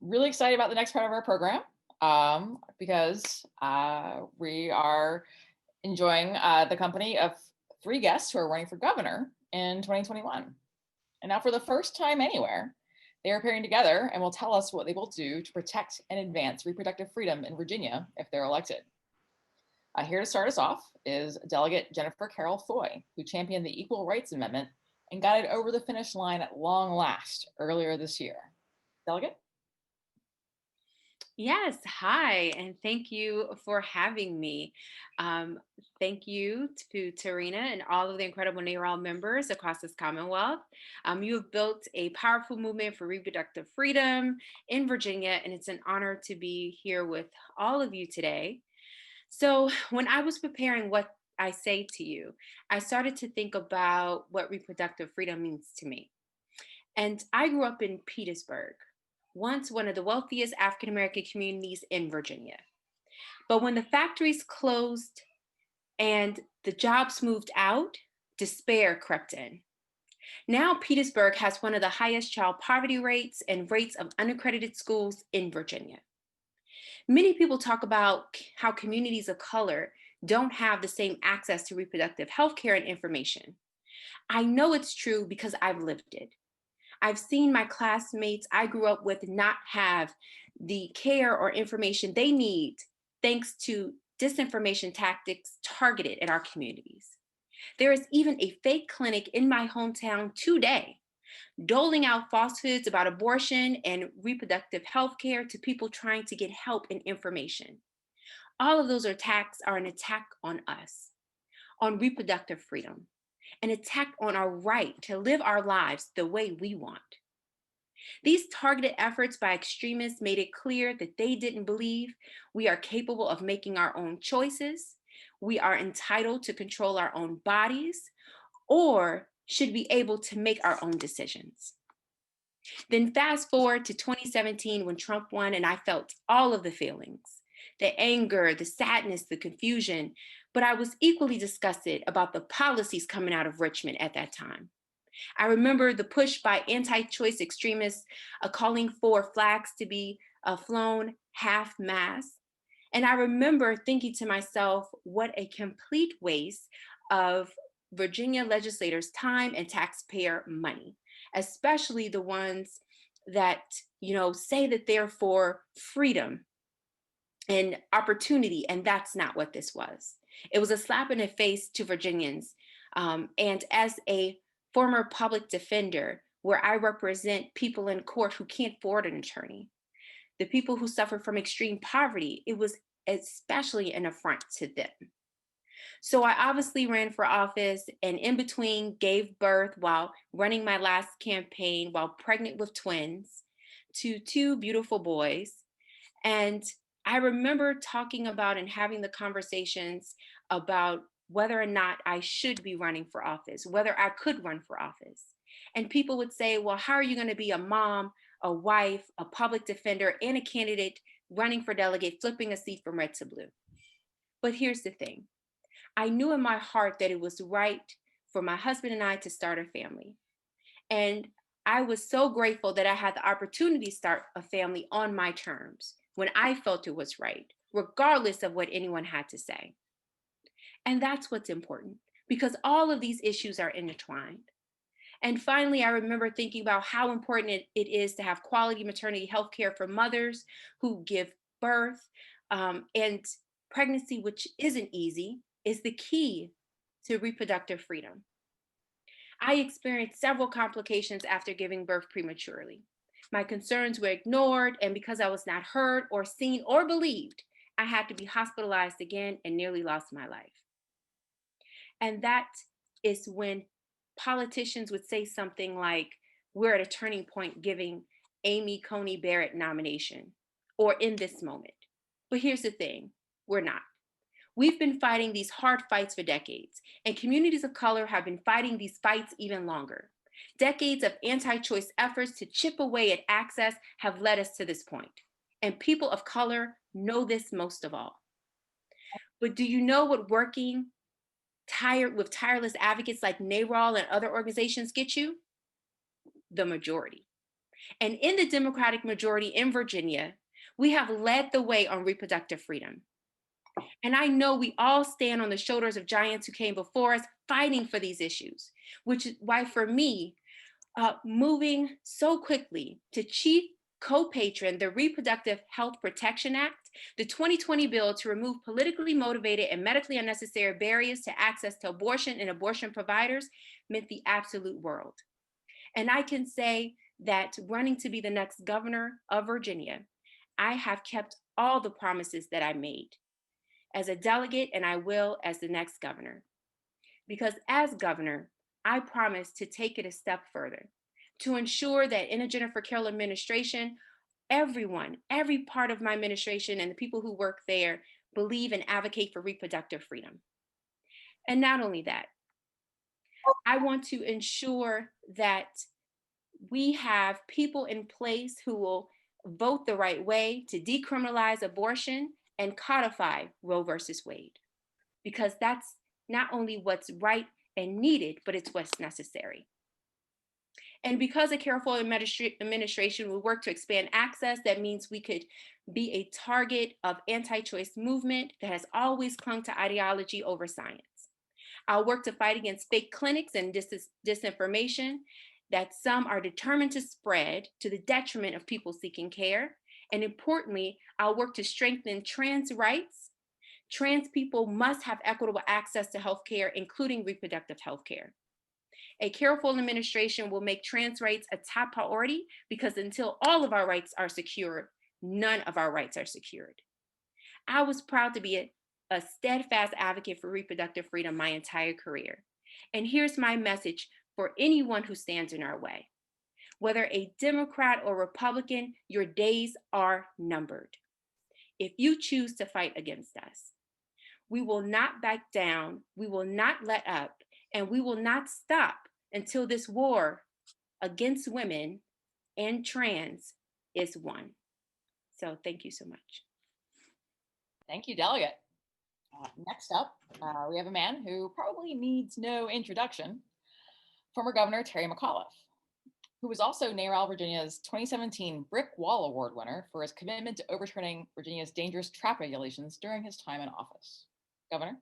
really excited about the next part of our program because we are enjoying the company of three guests who are running for governor in 2021. And now, for the first time anywhere, they are appearing together and will tell us what they will do to protect and advance reproductive freedom in Virginia if they're elected. Here to start us off is Delegate Jennifer Carroll Foy, who championed the Equal Rights Amendment and got it over the finish line at long last earlier this year. Delegate? Yes, hi, and thank you for having me. Um, Thank you to Tarina and all of the incredible NARAL members across this Commonwealth. You have built a powerful movement for reproductive freedom in Virginia, and it's an honor to be here with all of you today. So, when I was preparing what I say to you, I started to think about what reproductive freedom means to me. And I grew up in Petersburg, once one of the wealthiest African American communities in Virginia. But when the factories closed and the jobs moved out, despair crept in. Now, Petersburg has one of the highest child poverty rates and rates of unaccredited schools in Virginia. Many people talk about how communities of color don't have the same access to reproductive health care and information. I know it's true because I've lived it. I've seen my classmates I grew up with not have the care or information they need thanks to disinformation tactics targeted at our communities. There is even a fake clinic in my hometown today doling out falsehoods about abortion and reproductive health care to people trying to get help and information. All of those attacks are an attack on us, on reproductive freedom, an attack on our right to live our lives the way we want. These targeted efforts by extremists made it clear that they didn't believe we are capable of making our own choices, we are entitled to control our own bodies, or should be able to make our own decisions. Then fast forward to 2017 when Trump won, and I felt all of the feelings, the anger, the sadness, the confusion, but I was equally disgusted about the policies coming out of Richmond at that time. I remember the push by anti choice extremists calling for flags to be flown half mast. And I remember thinking to myself, what a complete waste of Virginia legislators' time and taxpayer money, especially the ones that, say that they're for freedom and opportunity. And that's not what this was. It was a slap in the face to Virginians. And as a former public defender, where I represent people in court who can't afford an attorney, the people who suffer from extreme poverty, it was especially an affront to them. So I obviously ran for office and in between gave birth while running my last campaign while pregnant with twins to two beautiful boys. And I remember talking about and having the conversations about whether or not I should be running for office, whether I could run for office. And people would say, well, how are you going to be a mom, a wife, a public defender, and a candidate running for delegate, flipping a seat from red to blue? But here's the thing. I knew in my heart that it was right for my husband and I to start a family. And I was so grateful that I had the opportunity to start a family on my terms when I felt it was right, regardless of what anyone had to say. And that's what's important because all of these issues are intertwined. And finally, I remember thinking about how important it is to have quality maternity health care for mothers who give birth. And pregnancy, which isn't easy, is the key to reproductive freedom. I experienced several complications after giving birth prematurely. My concerns were ignored, and because I was not heard or seen or believed, I had to be hospitalized again and nearly lost my life. And that is when politicians would say something like, we're at a turning point giving Amy Coney Barrett nomination, or in this moment. But here's the thing, we're not. We've been fighting these hard fights for decades, and communities of color have been fighting these fights even longer. Decades of anti-choice efforts to chip away at access have led us to this point, and people of color know this most of all. But do you know what working with tireless advocates like NARAL and other organizations get you? The majority. And in the Democratic majority in Virginia, we have led the way on reproductive freedom. And I know we all stand on the shoulders of giants who came before us fighting for these issues, which is why for me, moving so quickly to chief co-patron the Reproductive Health Protection Act, the 2020 bill to remove politically motivated and medically unnecessary barriers to access to abortion and abortion providers meant the absolute world. And I can say that running to be the next governor of Virginia, I have kept all the promises that I made as a delegate, and I will as the next governor. Because as governor, I promise to take it a step further to ensure that in a Jennifer Carroll administration, everyone, every part of my administration and the people who work there believe and advocate for reproductive freedom. And not only that, I want to ensure that we have people in place who will vote the right way to decriminalize abortion and codify Roe versus Wade, because that's not only what's right and needed, but it's what's necessary. And because a careful administration will work to expand access, that means we could be a target of anti-choice movement that has always clung to ideology over science. I'll work to fight against fake clinics and disinformation that some are determined to spread to the detriment of people seeking care. And importantly, I'll work to strengthen trans rights. Trans people must have equitable access to healthcare, including reproductive healthcare. A careful administration will make trans rights a top priority, because until all of our rights are secured, none of our rights are secured. I was proud to be a steadfast advocate for reproductive freedom my entire career. And here's my message for anyone who stands in our way. Whether a Democrat or Republican, your days are numbered. If you choose to fight against us, we will not back down, we will not let up, and we will not stop until this war against women and trans is won. So thank you so much. Thank you, Delegate. Next up, we have a man who probably needs no introduction, former Governor Terry McAuliffe, who was also NARAL Virginia's 2017 Brick Wall Award winner for his commitment to overturning Virginia's dangerous trap regulations during his time in office. Governor?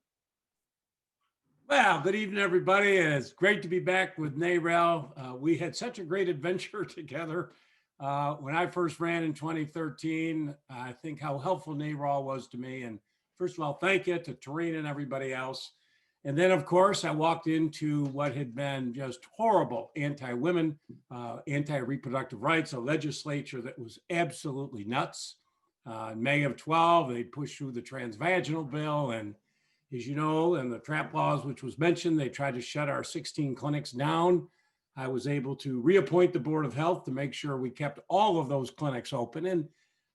Well, good evening, everybody. And it's great to be back with NARAL. We had such a great adventure together. When I first ran in 2013, I think how helpful NARAL was to me. And first of all, thank you to Tarina and everybody else. And then, of course, I walked into what had been just horrible anti-women, anti-reproductive rights, a legislature that was absolutely nuts. In May of 12, they pushed through the transvaginal bill. And as you know, and the trap laws, which was mentioned, they tried to shut our 16 clinics down. I was able to reappoint the Board of Health to make sure we kept all of those clinics open. And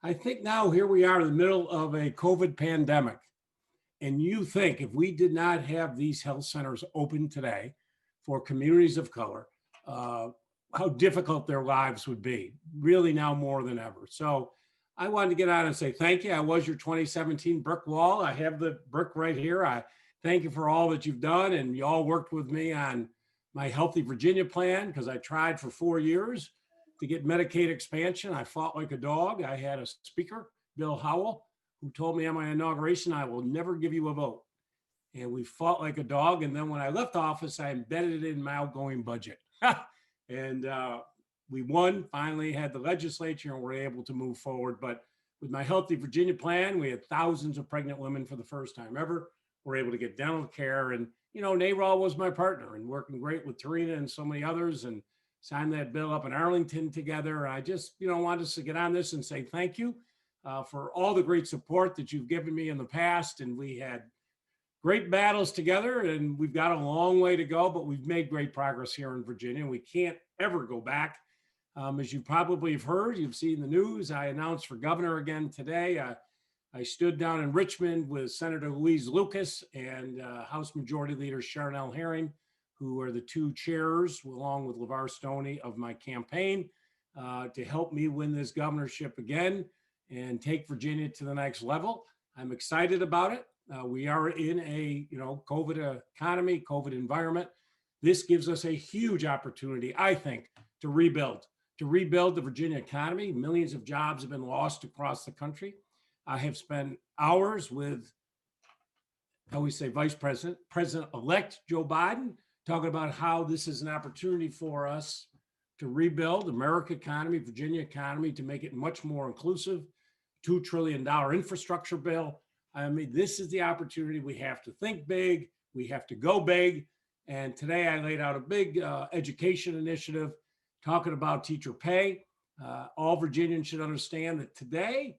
I think now here we are in the middle of a COVID pandemic. And you think if we did not have these health centers open today for communities of color, how difficult their lives would be, really now more than ever. So I wanted to get on and say thank you. I was your 2017 brick wall. I have the brick right here. I thank you for all that you've done. And you all worked with me on my Healthy Virginia plan, because I tried for 4 years to get Medicaid expansion. I fought like a dog. I had a speaker, Bill Howell, who told me on my inauguration, I will never give you a vote. And we fought like a dog. And then when I left office, I embedded it in my outgoing budget. And we won, finally had the legislature, and were able to move forward. But with my Healthy Virginia plan, we had thousands of pregnant women for the first time ever. We're able to get dental care. And, you know, NARAL was my partner, and working great with Tarina and so many others, and signed that bill up in Arlington together. I just, wanted us to get on this and say thank you for all the great support that you've given me in the past. And we had great battles together, and we've got a long way to go, but we've made great progress here in Virginia. We can't ever go back. As you probably have heard, you've seen the news, I announced for governor again today. I stood down in Richmond with Senator Louise Lucas and House Majority Leader Charnel Herring, who are the two chairs, along with LeVar Stoney, of my campaign to help me win this governorship again and take Virginia to the next level. I'm excited about it. We are in a COVID economy, COVID environment. This gives us a huge opportunity, I think, to rebuild, to rebuild the Virginia economy. Millions of jobs have been lost across the country. I have spent hours with, I always say, Vice President, President-elect Joe Biden, talking about how this is an opportunity for us to rebuild America economy, Virginia economy, to make it much more inclusive. $2 trillion infrastructure bill. I mean, this is the opportunity. We have to think big. We have to go big. And today I laid out a big education initiative talking about teacher pay. All Virginians should understand that today,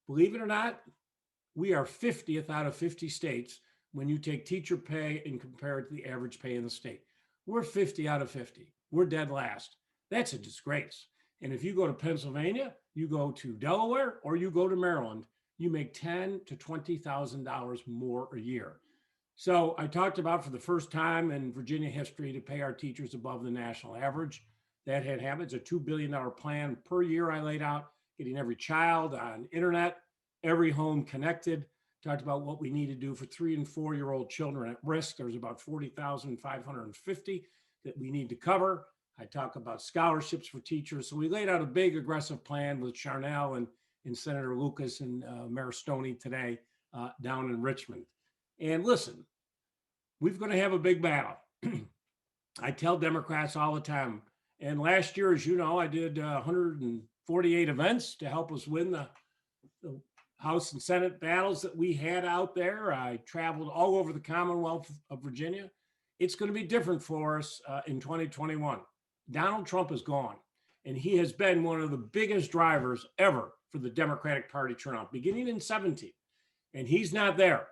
believe it or not, we are 50th out of 50 states when you take teacher pay and compare it to the average pay in the state. We're 50 out of 50. We're dead last. That's a disgrace. And if you go to Pennsylvania, you go to Delaware, or you go to Maryland, you make $10,000 to $20,000 more a year. So I talked about, for the first time in Virginia history, to pay our teachers above the national average. That had happened. It's a $2 billion plan per year I laid out, getting every child on internet, every home connected. Talked about what we need to do for 3 and 4-year-old children at risk. There's about 40,550 that we need to cover. I talk about scholarships for teachers. So we laid out a big, aggressive plan with Charnel and Senator Lucas and Mayor Stoney today down in Richmond. And listen, we're going to have a big battle. I tell Democrats all the time. And last year, as you know, I did 148 events to help us win the House and Senate battles that we had out there. I traveled all over the Commonwealth of Virginia. It's going to be different for us in 2021. Donald Trump is gone, and he has been one of the biggest drivers ever for the Democratic Party turnout, beginning in 17, and he's not there.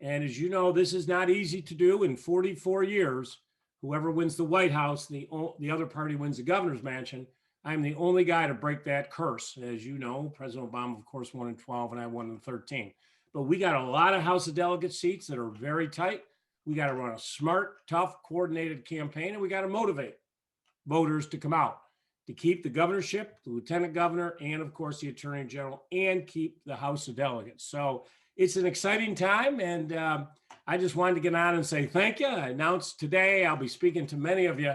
And as you know, this is not easy to do. In 44 years, whoever wins the White House, the other party wins the governor's mansion. I'm the only guy to break that curse. As you know, President Obama, of course, won in 12, and I won in 13. But we got a lot of House of Delegates seats that are very tight. We got to run a smart, tough, coordinated campaign, and we got to motivate voters to come out to keep the governorship, the lieutenant governor, and of course the attorney general, and keep the House of Delegates. So it's an exciting time, and I just wanted to get on and say thank you. I announced today I'll be speaking to many of you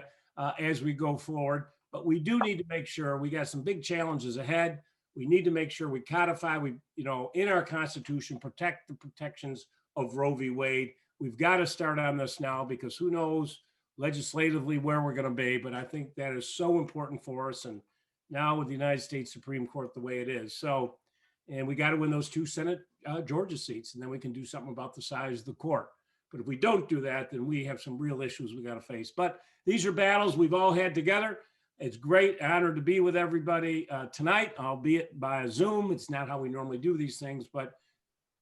as we go forward, but we do need to make sure we got some big challenges ahead. We need to make sure we codify, in our Constitution, protect the protections of Roe v. Wade. We've got to start on this now, because who knows legislatively where we're going to be, but I think that is so important for us. And now with the United States Supreme Court the way it is. So, and we got to win those 2 Senate Georgia seats, and then we can do something about the size of the court. But if we don't do that, then we have some real issues we got to face. But these are battles we've all had together. It's great honor to be with everybody tonight, albeit by Zoom. It's not how we normally do these things, but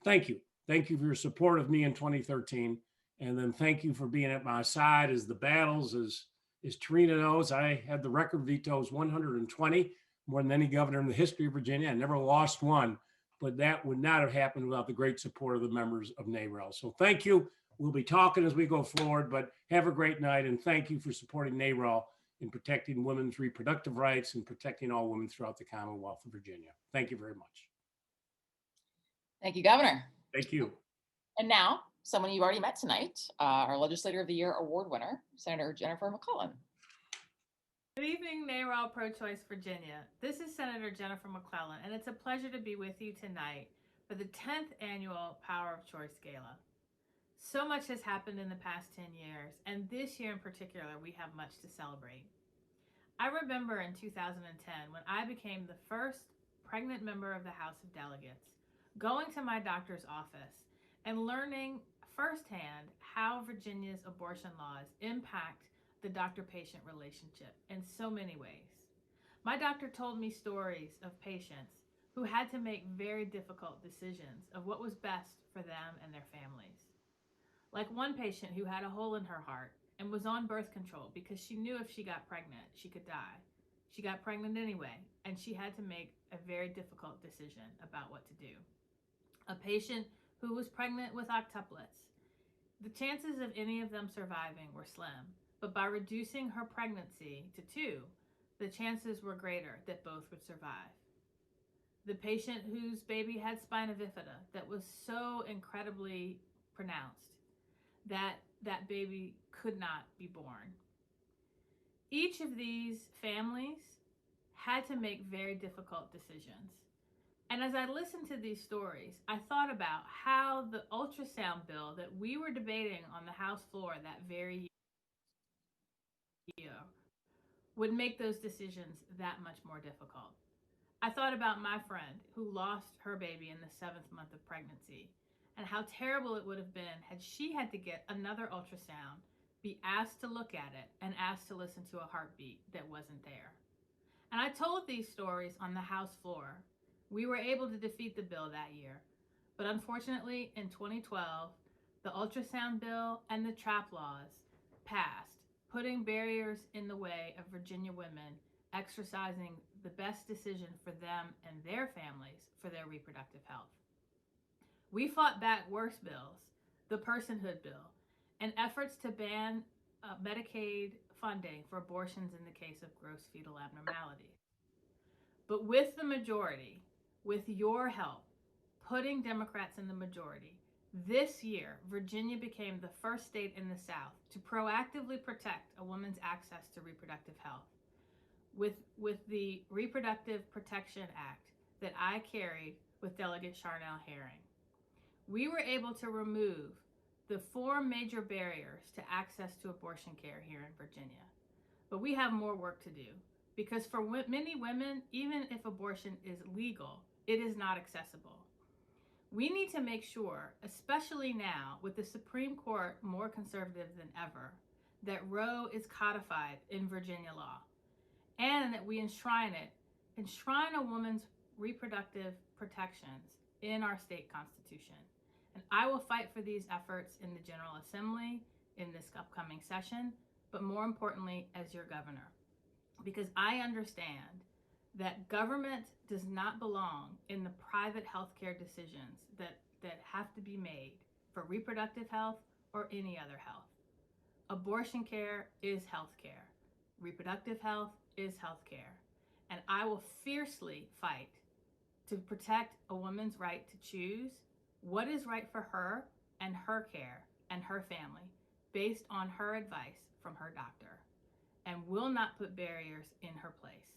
thank you. Thank you for your support of me in 2013. And then thank you for being at my side as the battles, as Tarina knows, I had the record vetoes 120, more than any governor in the history of Virginia. I never lost one, but that would not have happened without the great support of the members of NARAL. So thank you. We'll be talking as we go forward, but have a great night. And thank you for supporting NARAL in protecting women's reproductive rights and protecting all women throughout the Commonwealth of Virginia. Thank you very much. Thank you, Governor. Thank you. And now, someone you've already met tonight, our Legislator of the Year award winner, Senator Jennifer McClellan. Good evening, NARAL Pro-Choice Virginia. This is Senator Jennifer McClellan, and it's a pleasure to be with you tonight for the 10th annual Power of Choice Gala. So much has happened in the past 10 years, and this year in particular, we have much to celebrate. I remember in 2010, when I became the first pregnant member of the House of Delegates, going to my doctor's office and learning firsthand how Virginia's abortion laws impact the doctor-patient relationship in so many ways. My doctor told me stories of patients who had to make very difficult decisions of what was best for them and their families. Like one patient who had a hole in her heart and was on birth control because she knew if she got pregnant, she could die. She got pregnant anyway, and she had to make a very difficult decision about what to do. A patient who was pregnant with octuplets. The chances of any of them surviving were slim, but by reducing her pregnancy to 2, the chances were greater that both would survive. The patient whose baby had spina bifida that was so incredibly pronounced that that baby could not be born. Each of these families had to make very difficult decisions. And as I listened to these stories, I thought about how the ultrasound bill that we were debating on the House floor that very year would make those decisions that much more difficult. I thought about my friend who lost her baby in the 7th month of pregnancy and how terrible it would have been had she had to get another ultrasound, be asked to look at it, and asked to listen to a heartbeat that wasn't there. And I told these stories on the House floor. We were able to defeat the bill that year. But unfortunately, in 2012, the ultrasound bill and the TRAP laws passed, putting barriers in the way of Virginia women exercising the best decision for them and their families for their reproductive health. We fought back worse bills, the personhood bill, and efforts to ban Medicaid funding for abortions in the case of gross fetal abnormalities. But with the majority, with your help, putting Democrats in the majority, this year, Virginia became the first state in the South to proactively protect a woman's access to reproductive health. With the Reproductive Protection Act that I carried with Delegate Charnel Herring, we were able to remove the 4 major barriers to access to abortion care here in Virginia. But we have more work to do because for many women, even if abortion is legal, it is not accessible. We need to make sure, especially now with the Supreme Court more conservative than ever, that Roe is codified in Virginia law and that we enshrine a woman's reproductive protections in our state constitution. And I will fight for these efforts in the General Assembly in this upcoming session, but more importantly, as your governor, because I understand that government does not belong in the private healthcare decisions that have to be made for reproductive health or any other health. Abortion care is healthcare. Reproductive health is healthcare. And I will fiercely fight to protect a woman's right to choose what is right for her and her care and her family based on her advice from her doctor, and will not put barriers in her place.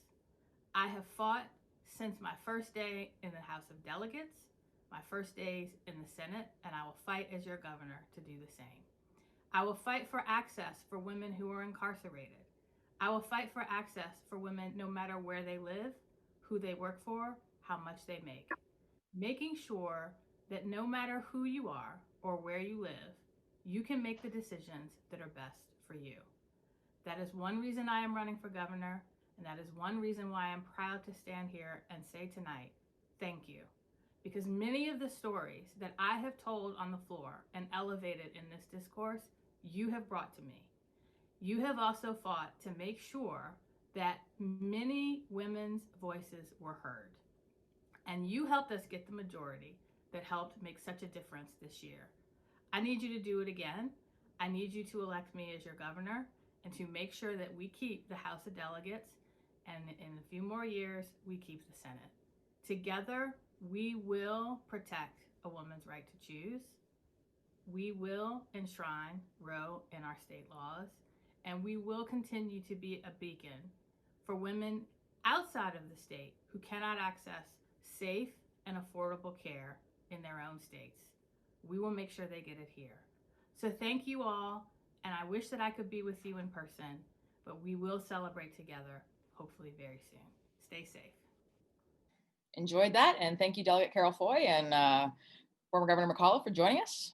I have fought since my first day in the House of Delegates, my first days in the Senate, and I will fight as your governor to do the same. I will fight for access for women who are incarcerated. I will fight for access for women no matter where they live, who they work for, how much they make. Making sure that no matter who you are or where you live, you can make the decisions that are best for you. That is one reason I am running for governor, and that is one reason why I'm proud to stand here and say tonight, thank you. Because many of the stories that I have told on the floor and elevated in this discourse, you have brought to me. You have also fought to make sure that many women's voices were heard. And you helped us get the majority that helped make such a difference this year. I need you to do it again. I need you to elect me as your governor and to make sure that we keep the House of Delegates, and in a few more years, we keep the Senate. Together, we will protect a woman's right to choose. We will enshrine Roe in our state laws, and we will continue to be a beacon for women outside of the state who cannot access safe and affordable care in their own states. We will make sure they get it here. So thank you all, and I wish that I could be with you in person, but we will celebrate together, hopefully very soon. Stay safe. Enjoyed that, and thank you, Delegate Carol Foy and former Governor McAuliffe for joining us.